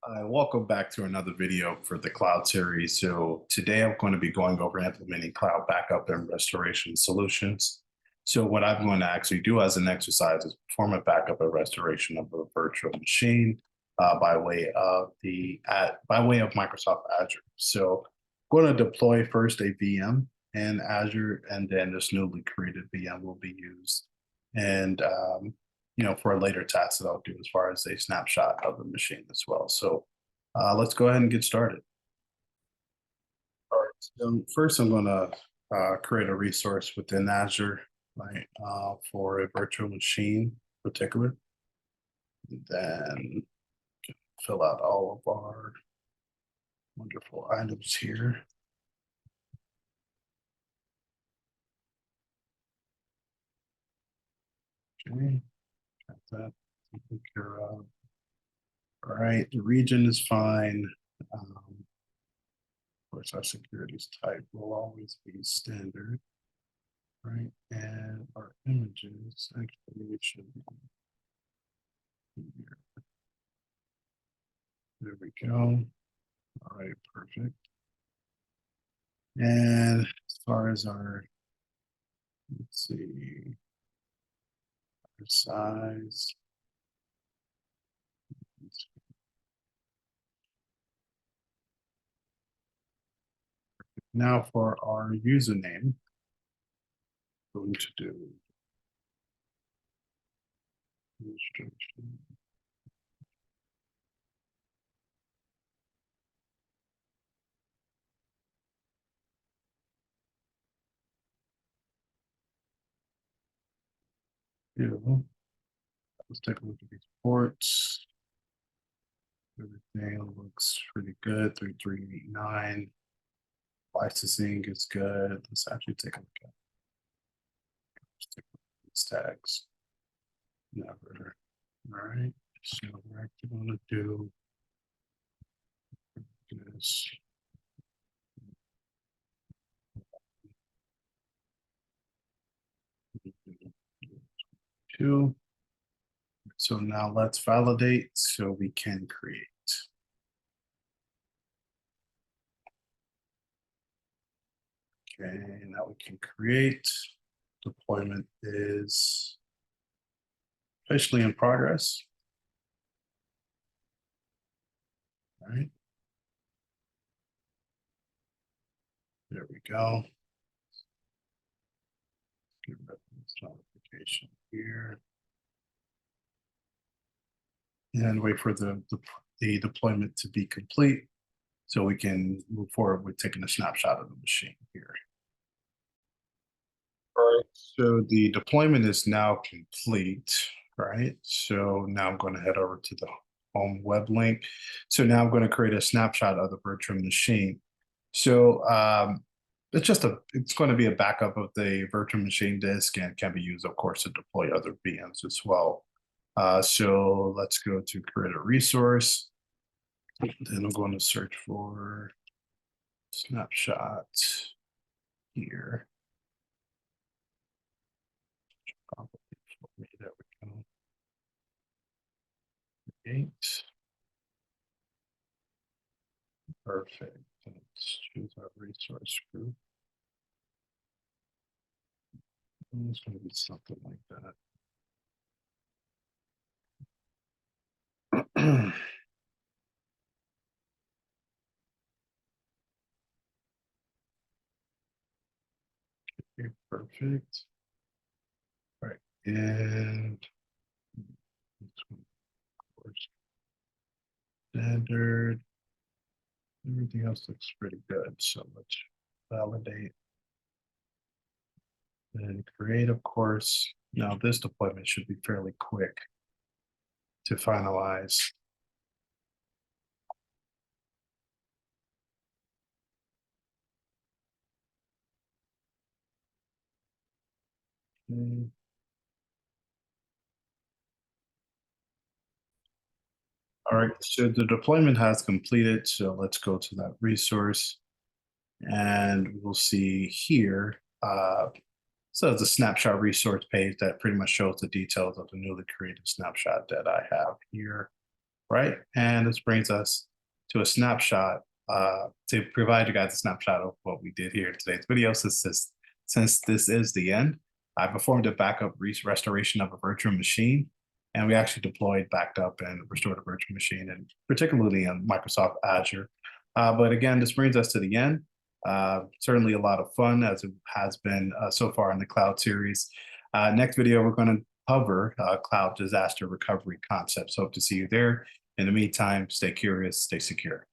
Welcome back to another video for the cloud series. So today I'm going to be going over implementing cloud backup and restoration solutions. So what I'm going to actually do as an exercise is perform a backup and restoration of a virtual machine by way of Microsoft Azure. So I'm going to deploy first a VM in Azure, and then this newly created VM will be used. And for a later task that I'll do as far as a snapshot of the machine as well. So let's go ahead and get started. All right. So first, I'm going to create a resource within Azure, right, for a virtual machine in particular. Then fill out all of our wonderful items here. Okay, got that taken care of. All right, the region is fine. Of course, our securities type will always be standard, right? And our images actually should be here. There we go. All right, perfect. And as far as our, let's see, our size. Now for our username, we're going to do illustration. Let's take a look at these ports. Everything looks pretty good. 3389. Licensing is good. Let's actually take a look at these tags. Never. All right. So we're actually going to do this. Two. So now let's validate so we can create. Okay, now we can create. Deployment is officially in progress. All right. There we go. Get rid of this notification here. And wait for the deployment to be complete so we can move forward with taking a snapshot of the machine here. All right, so the deployment is now complete, right? So now I'm going to head over to the home web link. So now I'm going to create a snapshot of the virtual machine. So it's going to be a backup of the virtual machine disk and can be used, of course, to deploy other VMs as well. So let's go to create a resource. Then I'm going to search for snapshot here. There we go. Eight. Perfect. Let's choose our resource group. It's going to be something like that. Okay, perfect. All right, and of course, standard. Everything else looks pretty good. So let's validate and create, of course. Now this deployment should be fairly quick to finalize. Okay. All right, so the deployment has completed. So let's go to that resource and we'll see here. So it's a snapshot resource page that pretty much shows the details of the newly created snapshot that I have here. right? And this brings us to a snapshot to provide you guys a snapshot of what we did here in today's video. Since this is the end, I performed a backup restoration of a virtual machine, and we actually deployed, backed up, and restored a virtual machine, and particularly in Microsoft Azure. But again, this brings us to the end. Certainly a lot of fun, as it has been so far in the cloud series. Next video, we're going to cover cloud disaster recovery concepts. Hope to see you there. In the meantime, stay curious, stay secure.